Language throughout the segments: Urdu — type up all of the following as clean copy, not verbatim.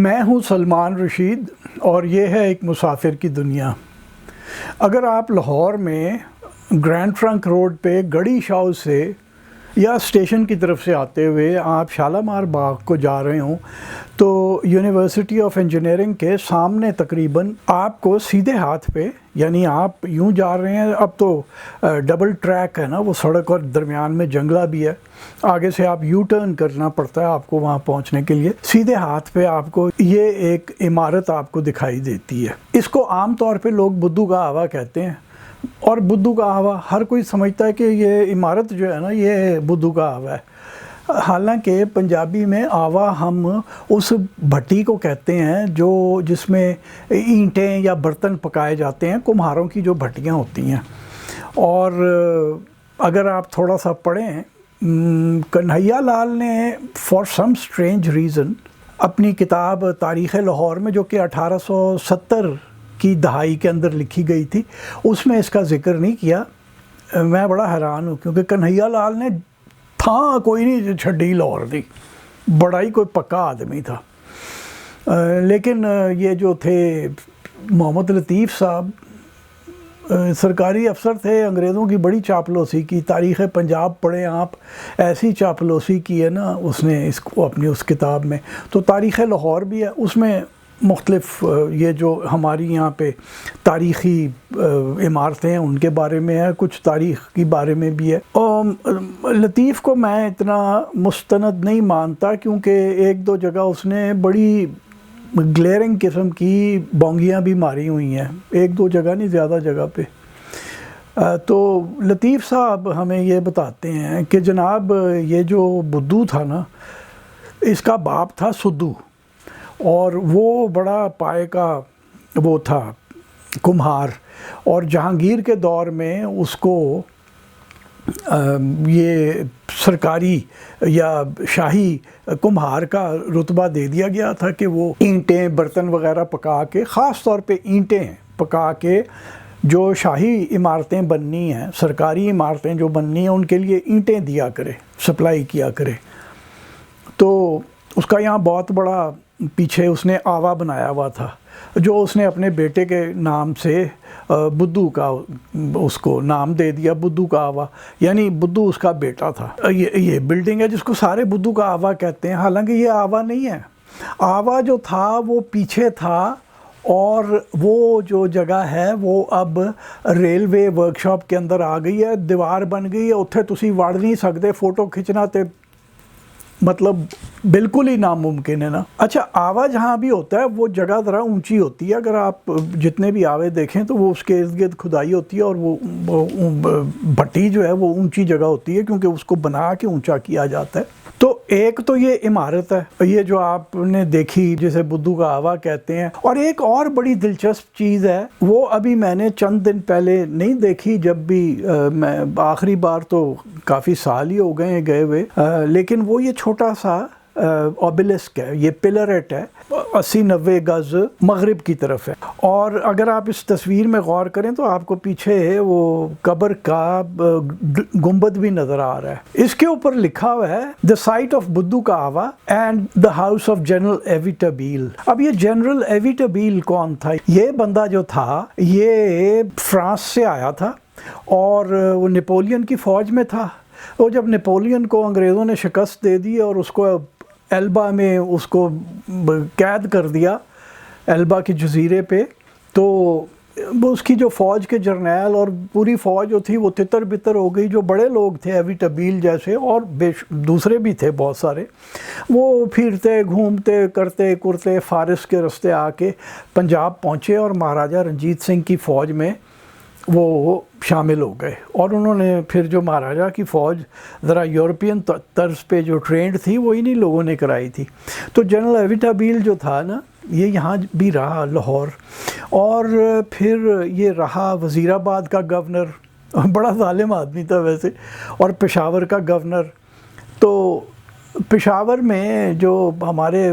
میں ہوں سلمان رشید اور یہ ہے ایک مسافر کی دنیا۔ اگر آپ لاہور میں گرینڈ ٹرنک روڈ پہ گڑھی شاؤ سے یا اسٹیشن کی طرف سے آتے ہوئے آپ شالامار باغ کو جا رہے ہوں تو یونیورسٹی آف انجینئرنگ کے سامنے تقریباً آپ کو سیدھے ہاتھ پہ، یعنی آپ یوں جا رہے ہیں، اب تو ڈبل ٹریک ہے نا وہ سڑک، اور درمیان میں جنگلہ بھی ہے، آگے سے آپ یو ٹرن کرنا پڑتا ہے آپ کو وہاں پہنچنے کے لیے۔ سیدھے ہاتھ پہ آپ کو یہ ایک عمارت آپ کو دکھائی دیتی ہے۔ اس کو عام طور پہ لوگ بدھو کا آوا کہتے ہیں، اور بدھو کا آوا ہر کوئی سمجھتا ہے کہ یہ عمارت جو ہے نا یہ بدھو کا آوا ہے، حالانکہ پنجابی میں آوا ہم اس بھٹی کو کہتے ہیں جس میں اینٹیں یا برتن پکائے جاتے ہیں، کمہاروں کی جو بھٹیاں ہوتی ہیں۔ اور اگر آپ تھوڑا سا پڑھیں، کنہیا لال نے فار سم اسٹرینج ریزن اپنی کتاب تاریخ لاہور میں، جو کہ 1870 کی دہائی کے اندر لکھی گئی تھی، اس میں اس کا ذکر نہیں کیا۔ میں بڑا حیران ہوں کیونکہ کنہیا لال نے تھا کوئی نہیں چھڈی لاہور دی، بڑا ہی کوئی پکا آدمی تھا، لیکن یہ جو تھے محمد لطیف صاحب سرکاری افسر تھے، انگریزوں کی بڑی چاپلوسی کی۔ تاریخ پنجاب پڑھیں آپ، ایسی چاپلوسی کی ہے نا اس نے اس کو اپنی اس کتاب میں۔ تو تاریخ لاہور بھی ہے، اس میں مختلف یہ جو ہماری یہاں پہ تاریخی عمارتیں ہیں ان کے بارے میں ہے، کچھ تاریخ کے بارے میں بھی ہے۔ اور لطیف کو میں اتنا مستند نہیں مانتا کیونکہ ایک دو جگہ اس نے بڑی گلیئرنگ قسم کی بونگیاں بھی ماری ہوئی ہیں، ایک دو جگہ نہیں، زیادہ جگہ پہ۔ تو لطیف صاحب ہمیں یہ بتاتے ہیں کہ جناب یہ جو بدھو تھا نا، اس کا باپ تھا سدھو، اور وہ بڑا پائے کا وہ تھا کمہار، اور جہانگیر کے دور میں اس کو یہ سرکاری یا شاہی کمہار کا رتبہ دے دیا گیا تھا کہ وہ اینٹیں برتن وغیرہ پکا کے، خاص طور پہ اینٹیں پکا کے جو شاہی عمارتیں بننی ہیں، سرکاری عمارتیں جو بننی ہیں، ان کے لیے اینٹیں دیا کرے، سپلائی کیا کرے۔ تو اس کا یہاں بہت بڑا پیچھے اس نے آوا بنایا ہوا تھا، جو اس نے اپنے بیٹے کے نام سے بدھو کا اس کو نام دے دیا، بدھو کا آوا، یعنی بدھو اس کا بیٹا تھا۔ یہ بلڈنگ ہے جس کو سارے بدھو کا آوا کہتے ہیں، حالانکہ یہ آوا نہیں ہے۔ آوا جو تھا وہ پیچھے تھا، اور وہ جو جگہ ہے وہ اب ریلوے ورکشاپ کے اندر آ گئی ہے، دیوار بن گئی ہے، اتھے تسی وڑ نہیں سکتے، فوٹو کھچنا تے مطلب بالکل ہی ناممکن ہے نا۔ اچھا، آوا جہاں بھی ہوتا ہے وہ جگہ ذرا اونچی ہوتی ہے، اگر آپ جتنے بھی آوے دیکھیں تو وہ اس کے ارد گرد کھدائی ہوتی ہے، اور وہ بھٹی جو ہے وہ اونچی جگہ ہوتی ہے کیونکہ اس کو بنا کے اونچا کیا جاتا ہے۔ تو ایک تو یہ عمارت ہے، یہ جو آپ نے دیکھی جسے بدھو کا آوا کہتے ہیں، اور ایک اور بڑی دلچسپ چیز ہے، وہ ابھی میں نے چند دن پہلے نہیں دیکھی، جب بھی میں آخری بار تو کافی سال ہی ہو گئے گئے ہوئے، لیکن وہ یہ چھوٹا سا اوبیلسک ہے، یہ پلریٹ ہے، 80-90 گز مغرب کی طرف ہے، اور اگر آپ اس تصویر میں غور کریں تو آپ کو پیچھے وہ قبر کا گنبد بھی نظر آ رہا ہے۔ اس کے اوپر لکھا ہوا ہے The site of بدھو کا آوا and the house of General Evitabile۔ اب یہ جنرل ایویٹابیل کون تھا؟ یہ بندہ جو تھا یہ فرانس سے آیا تھا، اور وہ نیپولین کی فوج میں تھا۔ وہ جب نیپولین کو انگریزوں نے شکست دے دی اور اس کو ایلبا میں اس کو قید کر دیا، ایلبا کے جزیرے پہ، تو اس کی جو فوج کے جرنیل اور پوری فوج جو تھی وہ تتر بتر ہو گئی۔ جو بڑے لوگ تھے ایویٹابیل جیسے، اور دوسرے بھی تھے بہت سارے، وہ پھرتے گھومتے کرتے کرتے فارس کے رستے آ کے پنجاب پہنچے، اور مہاراجہ رنجیت سنگھ کی فوج میں وہ شامل ہو گئے۔ اور انہوں نے پھر جو مہاراجہ کی فوج ذرا یورپین طرز پہ جو ٹرینڈ تھی وہ انہی لوگوں نے کرائی تھی۔ تو جنرل ایویٹابیل جو تھا نا، یہ یہاں بھی رہا لاہور، اور پھر یہ رہا وزیر آباد کا گورنر، بڑا ظالم آدمی تھا ویسے، اور پشاور کا گورنر۔ تو پشاور میں جو ہمارے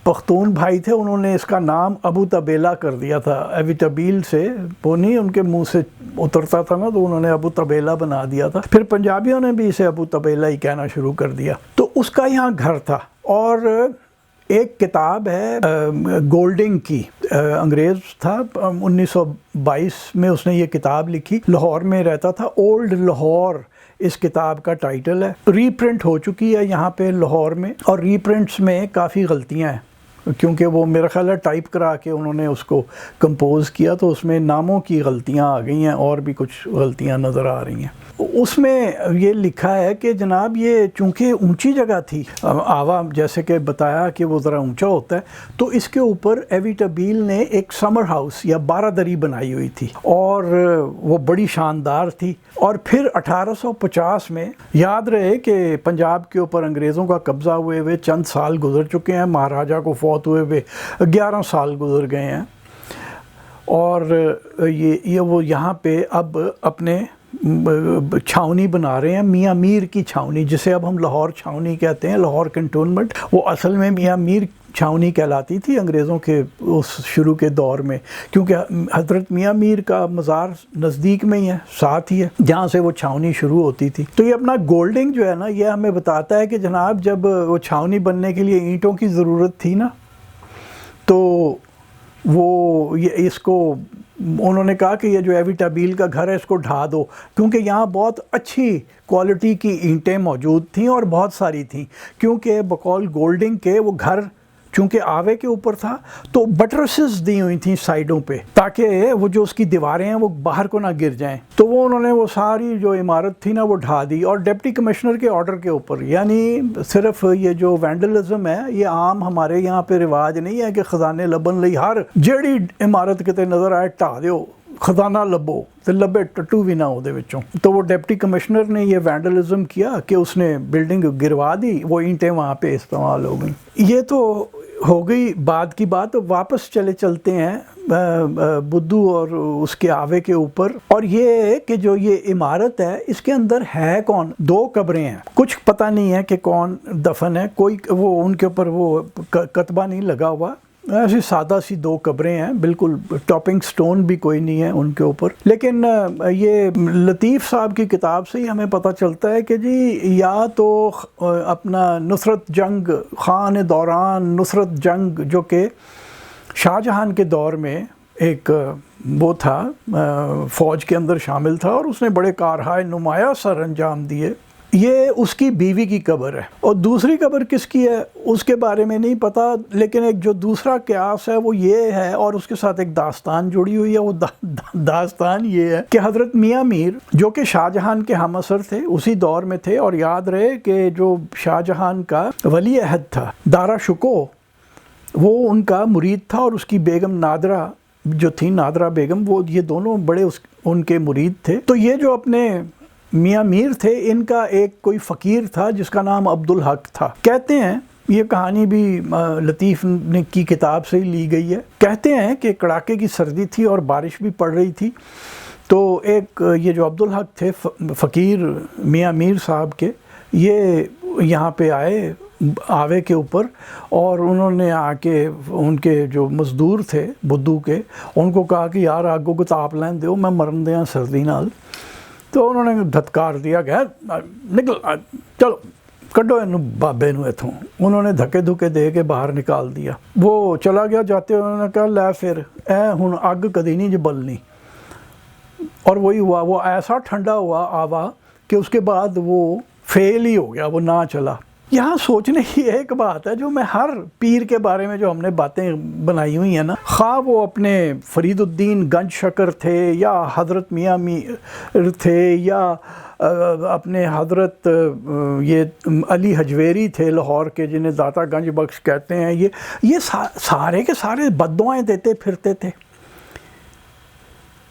پختون بھائی تھے انہوں نے اس کا نام ابو طبیلہ کر دیا تھا، ایویٹابیل سے وہ نہیں ان کے منہ سے اترتا تھا نا، تو انہوں نے ابو طبیلہ بنا دیا تھا۔ پھر پنجابیوں نے بھی اسے ابو طبیلہ ہی کہنا شروع کر دیا۔ تو اس کا یہاں گھر تھا، اور ایک کتاب ہے گولڈنگ کی، انگریز تھا، 1922 میں اس نے یہ کتاب لکھی، لاہور میں رہتا تھا، اولڈ لاہور اس کتاب کا ٹائٹل ہے، ری پرنٹ ہو چکی ہے یہاں پہ لاہور میں، اور ری پرنٹس میں کافی غلطیاں ہیں کیونکہ وہ میرا خیال ہے ٹائپ کرا کے انہوں نے اس کو کمپوز کیا، تو اس میں ناموں کی غلطیاں آ گئی ہیں اور بھی کچھ غلطیاں نظر آ رہی ہیں۔ اس میں یہ لکھا ہے کہ جناب یہ چونکہ اونچی جگہ تھی، آوا جیسے کہ بتایا کہ وہ ذرا اونچا ہوتا ہے، تو اس کے اوپر ایویٹابیل نے ایک سمر ہاؤس یا بارہ دری بنائی ہوئی تھی اور وہ بڑی شاندار تھی۔ اور پھر 1850 میں یاد رہے کہ پنجاب کے اوپر انگریزوں کا قبضہ ہوئے چند سال گزر چکے ہیں، مہاراجہ کو فوت ہوئے 11 سال گزر گئے ہیں، اور یہ وہ یہاں پہ اب اپنے چھاونی بنا رہے ہیں، میاں میر کی چھاونی، جسے اب ہم لاہور چھاونی کہتے ہیں، لاہور کنٹونمنٹ، وہ اصل میں میاں میر چھاونی کہلاتی تھی انگریزوں کے اس شروع کے دور میں، کیونکہ حضرت میاں میر کا مزار نزدیک میں ہی ہے، ساتھ ہی ہے جہاں سے وہ چھاونی شروع ہوتی تھی۔ تو یہ اپنا گولڈنگ جو ہے نا، یہ ہمیں بتاتا ہے کہ جناب جب وہ چھاونی بننے کے لیے اینٹوں کی ضرورت تھی نا، تو وہ یہ اس کو انہوں نے کہا کہ یہ جو ایویٹابیل کا گھر ہے اس کو ڈھا دو، کیونکہ یہاں بہت اچھی کوالٹی کی اینٹیں موجود تھیں اور بہت ساری تھیں، کیونکہ بقول گولڈنگ کے وہ گھر چونکہ آوے کے اوپر تھا تو بٹرسز دی ہوئی تھیں سائیڈوں پہ، تاکہ وہ جو اس کی دیواریں ہیں وہ باہر کو نہ گر جائیں۔ تو وہ انہوں نے وہ ساری جو عمارت تھی نا وہ ڈھا دی، اور ڈپٹی کمشنر کے آرڈر کے اوپر۔ یعنی صرف یہ جو وینڈلزم ہے یہ عام ہمارے یہاں پہ رواج نہیں ہے کہ خزانے لبن لئی ہر جیڑی عمارت کتے نظر آئے ٹھا دیو، خزانہ لبو تے لبے ٹٹو بھی نہ ہو دے وچوں۔ تو وہ ڈپٹی کمشنر نے یہ وینڈلزم کیا کہ اس نے بلڈنگ گروا دی، وہ اینٹیں وہاں پہ استعمال ہو گئیں۔ یہ تو ہو گئی بعد کی بات، واپس چلتے ہیں بدھو اور اس کے آوے کے اوپر، اور یہ کہ جو یہ عمارت ہے اس کے اندر ہے کون؟ 2 قبریں ہیں، کچھ پتہ نہیں ہے کہ کون دفن ہے، کوئی وہ ان کے اوپر وہ کتبہ نہیں لگا ہوا، ایسی سادہ سی 2 قبریں ہیں، بالکل ٹاپنگ سٹون بھی کوئی نہیں ہے ان کے اوپر۔ لیکن یہ لطیف صاحب کی کتاب سے ہی ہمیں پتہ چلتا ہے کہ جی یا تو اپنا نصرت جنگ، خان دوران نصرت جنگ، جو کہ شاہ جہان کے دور میں ایک وہ تھا، فوج کے اندر شامل تھا، اور اس نے بڑے کارہائے نمایاں سر انجام دیے، یہ اس کی بیوی کی قبر ہے۔ اور دوسری قبر کس کی ہے اس کے بارے میں نہیں پتا، لیکن ایک جو دوسرا قیاس ہے وہ یہ ہے، اور اس کے ساتھ ایک داستان جڑی ہوئی ہے، وہ داستان یہ ہے کہ حضرت میاں میر جو کہ شاہ جہان کے ہم عصر تھے، اسی دور میں تھے، اور یاد رہے کہ جو شاہ جہان کا ولی عہد تھا دارا شکو، وہ ان کا مرید تھا، اور اس کی بیگم نادرہ جو تھی، نادرہ بیگم، وہ یہ دونوں بڑے ان کے مرید تھے۔ تو یہ جو اپنے میاں میر تھے، ان کا ایک کوئی فقیر تھا جس کا نام عبدالحق تھا۔ کہتے ہیں، یہ کہانی بھی لطیف کی کتاب سے ہی لی گئی ہے، کہتے ہیں کہ کڑاکے کی سردی تھی اور بارش بھی پڑ رہی تھی، تو ایک یہ جو عبدالحق تھے فقیر میاں میر صاحب کے، یہ یہاں پہ آئے آوے کے اوپر، اور انہوں نے آ کے ان کے جو مزدور تھے بدھو کے، ان کو کہا کہ یار آگوں کو تاپ لین دیو، میں مرن دیاں سردی نال۔ تو انہوں نے دھتکار دیا کہ نکل، چلو کڈو انہوں بابے نو اتھوں۔ انہوں نے دھکے دھکے دے کے باہر نکال دیا، وہ چلا گیا، جاتے انہوں نے کہا لے پھر اے ہن اگ کدی نہیں جبلنی، اور وہی ہوا، وہ ایسا ٹھنڈا ہوا آوا کہ اس کے بعد وہ فیل ہی ہو گیا، وہ نہ چلا۔ یہاں سوچنے کی ایک بات ہے، جو میں ہر پیر کے بارے میں جو ہم نے باتیں بنائی ہوئی ہیں نا، خواہ وہ اپنے فرید الدین گنج شکر تھے، یا حضرت میاں میر تھے، یا اپنے حضرت یہ علی حجویری تھے لاہور کے، جنہیں داتا گنج بخش کہتے ہیں، یہ سارے کے سارے بد دعائیں دیتے پھرتے تھے۔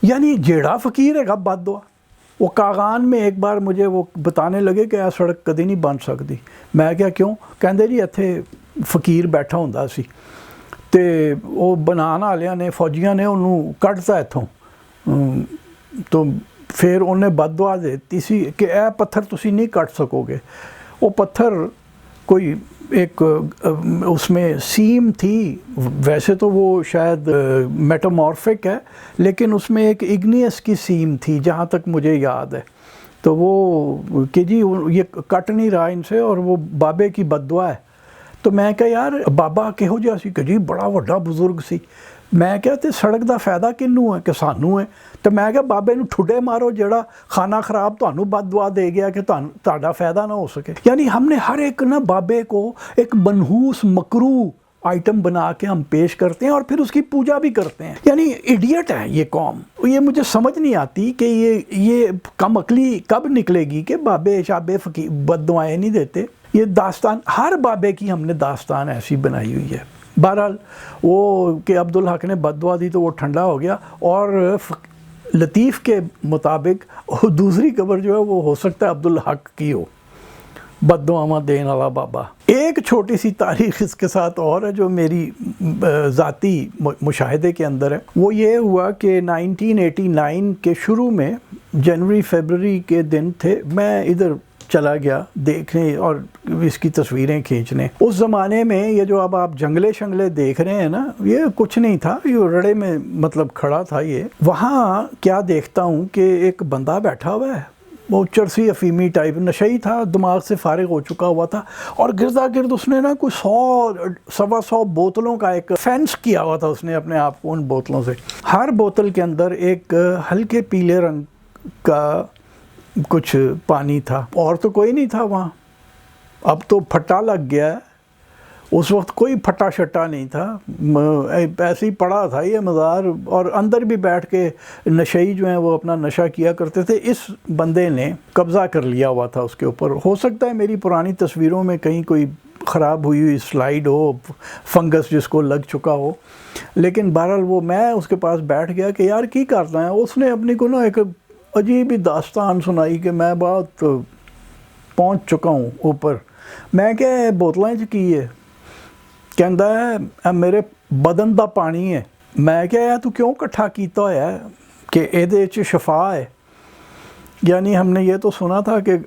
یعنی جیڑا فقیر ہے گا بد دعا۔ وہ کاغان میں ایک بار مجھے وہ بتانے لگے کہ یہ سڑک کدی نہیں بن سکتی۔ میں کیا کیوں؟ کہندے جی اتھے فقیر بیٹھا ہوندا سی تے وہ بنان والیاں نے، فوجیاں نے انہوں کٹتا اتھوں، تو پھر انہیں بد دعا دیتی سی کہ اے پتھر تسی نہیں کٹ سکو گے۔ وہ پتھر کوئی ایک اس میں سیم تھی، ویسے تو وہ شاید میٹامورفک ہے، لیکن اس میں ایک اگنیس کی سیم تھی جہاں تک مجھے یاد ہے۔ تو وہ کہ جی یہ کٹ نہیں رہا ان سے، اور وہ بابے کی بد دعا ہے، تو میں کہا یار بابا کہو جہا سی کہ جی بڑا وڈا بزرگ سی. میں کہا تے سڑک دا فائدہ کنوں ہے کہ سانوں ہے. تو میں کہا بابے نو ٹھڈے مارو جڑا کھانا خراب تانوں بد دعا دے گیا کہ تہاڈا فائدہ نہ ہو سکے. یعنی ہم نے ہر ایک نا بابے کو ایک منحوس مکروہ آئٹم بنا کے ہم پیش کرتے ہیں اور پھر اس کی پوجا بھی کرتے ہیں. یعنی ایڈیٹ ہے یہ قوم. یہ مجھے سمجھ نہیں آتی کہ یہ کم عقلی کب نکلے گی کہ بابے شابے فقیر بد دعائیں نہیں دیتے. یہ داستان ہر بابے کی ہم نے داستان ایسی بنائی ہوئی ہے. بہرحال وہ کہ عبدالحق نے بد دعا دی تو وہ ٹھنڈا ہو گیا. اور لطیف کے مطابق دوسری قبر جو ہے وہ ہو سکتا ہے عبدالحق کی ہو، بد دعاواں دین والا بابا. ایک چھوٹی سی تاریخ اس کے ساتھ اور ہے جو میری ذاتی مشاہدے کے اندر ہے. وہ یہ ہوا کہ 1989 کے شروع میں جنوری فیبرری کے دن تھے. میں ادھر چلا گیا دیکھنے اور اس کی تصویریں کھینچنے. اس زمانے میں یہ جو اب آپ جنگلے شنگلے دیکھ رہے ہیں نا، یہ کچھ نہیں تھا، یہ رڑے میں مطلب کھڑا تھا. یہ وہاں کیا دیکھتا ہوں کہ ایک بندہ بیٹھا ہوا ہے، وہ چرسی افیمی ٹائپ نشئی تھا، دماغ سے فارغ ہو چکا ہوا تھا، اور گردا گرد اس نے نا کوئی 100 بوتلوں کا ایک فینس کیا ہوا تھا اس نے اپنے آپ کو ان بوتلوں سے. ہر بوتل کے اندر ایک ہلکے پیلے رنگ کا کچھ پانی تھا، اور تو کوئی نہیں تھا وہاں. اب تو پھٹا لگ گیا ہے، اس وقت کوئی پھٹا شٹا نہیں تھا، ایسے ہی پڑا تھا یہ مزار. اور اندر بھی بیٹھ کے نشئی جو ہیں وہ اپنا نشہ کیا کرتے تھے. اس بندے نے قبضہ کر لیا ہوا تھا اس کے اوپر. ہو سکتا ہے میری پرانی تصویروں میں کہیں کوئی خراب ہوئی سلائیڈ ہو، فنگس جس کو لگ چکا ہو، لیکن بہرحال وہ میں اس کے پاس بیٹھ گیا کہ یار کی کرنا ہے. اس نے اپنی کو نا ایک عجیب ہی داستان سنائی کہ میں بہت پہنچ چکا ہوں اوپر. میں کہ بوتلیں کی ہے، کہندا ہے میرے بدن دا پانی ہے. میں کہا تو کیوں کٹھا کیتا ہوا ہے کہ ایدے وچ شفا ہے. یعنی ہم نے یہ تو سنا تھا کہ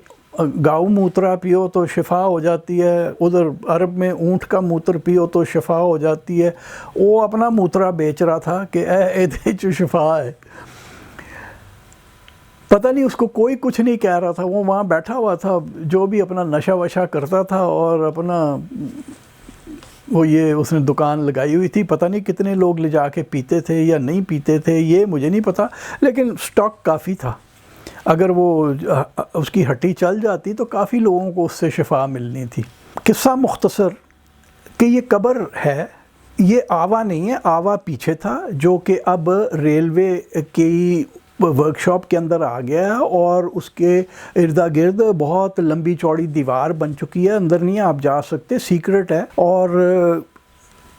گاؤں موترا پیو تو شفا ہو جاتی ہے، ادھر عرب میں اونٹ کا موتر پیو تو شفا ہو جاتی ہے. وہ اپنا موترا بیچ رہا تھا کہ ایدے وچ شفا ہے. پتہ نہیں اس کو کوئی کچھ نہیں کہہ رہا تھا. وہ وہاں بیٹھا ہوا تھا جو بھی اپنا نشہ وشہ کرتا تھا، اور اپنا وہ یہ اس نے دکان لگائی ہوئی تھی. پتہ نہیں کتنے لوگ لے جا کے پیتے تھے یا نہیں پیتے تھے یہ مجھے نہیں پتہ، لیکن سٹاک کافی تھا. اگر وہ اس کی ہٹی چل جاتی تو کافی لوگوں کو اس سے شفا ملنی تھی. قصہ مختصر کہ یہ قبر ہے، یہ آوا نہیں ہے، آوا پیچھے تھا جو کہ اب ریلوے کی ورک شاپ کے اندر آ گیا ہے، اور اس کے اردا گرد بہت لمبی چوڑی دیوار بن چکی ہے. اندر نہیں آپ جا سکتے، سیکرٹ ہے. اور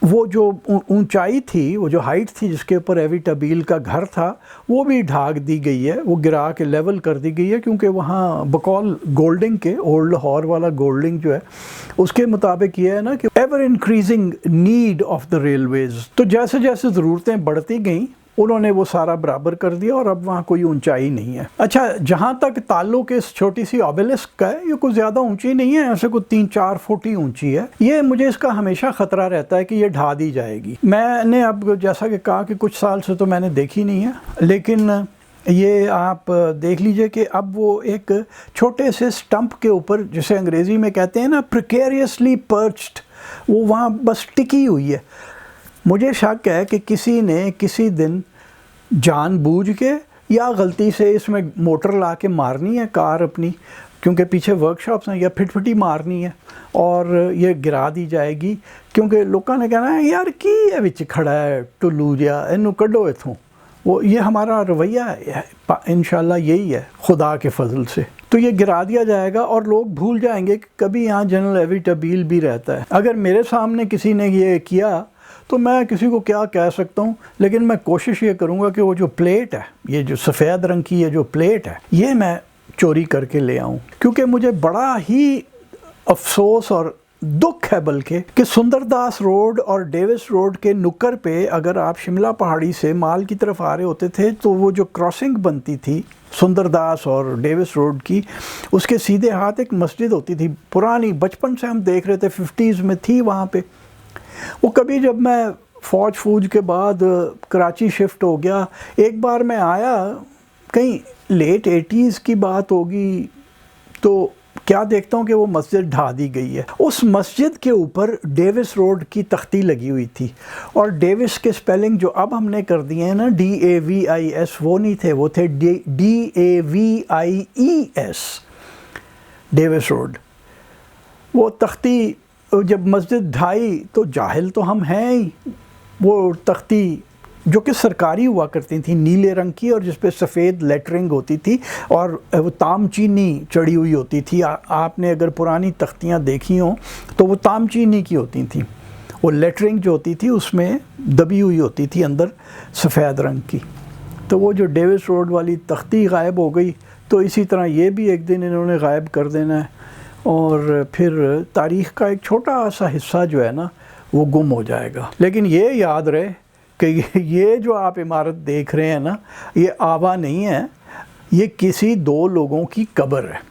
وہ جو اونچائی تھی، وہ جو ہائٹ تھی جس کے اوپر ایوی ٹبیل کا گھر تھا، وہ بھی ڈھاک دی گئی ہے، وہ گرا کے لیول کر دی گئی ہے. کیونکہ وہاں بقول گولڈنگ کے اولڈ لاہور والا گولڈنگ جو ہے اس کے مطابق یہ ہے نا کہ ever increasing need of the railways. تو جیسے جیسے ضرورتیں بڑھتی گئیں انہوں نے وہ سارا برابر کر دیا، اور اب وہاں کوئی اونچائی نہیں ہے. اچھا، جہاں تک تعلق اس چھوٹی سی آبیلسک کا ہے، یہ کوئی زیادہ اونچی نہیں ہے، ایسے کوئی 3-4 فٹ ہی اونچی ہے. یہ مجھے اس کا ہمیشہ خطرہ رہتا ہے کہ یہ ڈھا دی جائے گی. میں نے اب جیسا کہ کہا کہ کچھ سال سے تو میں نے دیکھی نہیں ہے، لیکن یہ آپ دیکھ لیجئے کہ اب وہ ایک چھوٹے سے سٹمپ کے اوپر، جسے انگریزی میں کہتے ہیں نا پریکیریسلی پرچڈ، وہ وہاں بس ٹکی ہوئی ہے. مجھے شک ہے کہ کسی نے کسی دن جان بوجھ کے یا غلطی سے اس میں موٹر لا کے مارنی ہے کار اپنی، کیونکہ پیچھے ورک شاپس ہیں، یا پھٹ پھٹی مارنی ہے اور یہ گرا دی جائے گی. کیونکہ لوگوں نے کہنا ہے یار کی ہے وچ کھڑا ہے ٹلو جیا، اینو کڈو اتھوں. وہ یہ ہمارا رویہ ہے، انشاءاللہ یہی ہے خدا کے فضل سے. تو یہ گرا دیا جائے گا اور لوگ بھول جائیں گے کہ کبھی یہاں جنرل ایوی ٹبیل بھی رہتا ہے. اگر میرے سامنے کسی نے یہ کیا تو میں کسی کو کیا کہہ سکتا ہوں، لیکن میں کوشش یہ کروں گا کہ وہ جو پلیٹ ہے، یہ جو سفید رنگ کی یہ جو پلیٹ ہے، یہ میں چوری کر کے لے آؤں. کیونکہ مجھے بڑا ہی افسوس اور دکھ ہے بلکہ کہ سندر داس روڈ اور ڈیوس روڈ کے نکر پہ اگر آپ شملہ پہاڑی سے مال کی طرف آ رہے ہوتے تھے تو وہ جو کراسنگ بنتی تھی سندر داس اور ڈیوس روڈ کی، اس کے سیدھے ہاتھ ایک مسجد ہوتی تھی پرانی، بچپن سے ہم دیکھ رہے تھے، 50s میں تھی وہاں پہ. وہ کبھی جب میں فوج کے بعد کراچی شفٹ ہو گیا، ایک بار میں آیا، کہیں لیٹ 80s کی بات ہوگی، تو کیا دیکھتا ہوں کہ وہ مسجد ڈھا دی گئی ہے. اس مسجد کے اوپر ڈیوس روڈ کی تختی لگی ہوئی تھی، اور ڈیوس کے سپیلنگ جو اب ہم نے کر دیے ہیں نا DAVIS، وہ نہیں تھے، وہ تھے DAVIES، ڈیوس روڈ. وہ تختی جب مسجد ڈھائی تو جاہل تو ہم ہیں ہی، وہ تختی جو کہ سرکاری ہوا کرتی تھیں، نیلے رنگ کی، اور جس پہ سفید لیٹرنگ ہوتی تھی اور وہ تام چینی چڑھی ہوئی ہوتی تھی. آپ نے اگر پرانی تختیاں دیکھی ہوں تو وہ تام چینی کی ہوتی تھیں، وہ لیٹرنگ جو ہوتی تھی اس میں دبی ہوئی ہوتی تھی اندر سفید رنگ کی. تو وہ جو ڈیوس روڈ والی تختی غائب ہو گئی، تو اسی طرح یہ بھی ایک دن انہوں نے غائب کر دینا ہے، اور پھر تاریخ کا ایک چھوٹا سا حصہ جو ہے نا وہ گم ہو جائے گا. لیکن یہ یاد رہے کہ یہ جو آپ عمارت دیکھ رہے ہیں نا، یہ آبا نہیں ہے، یہ کسی دو لوگوں کی قبر ہے.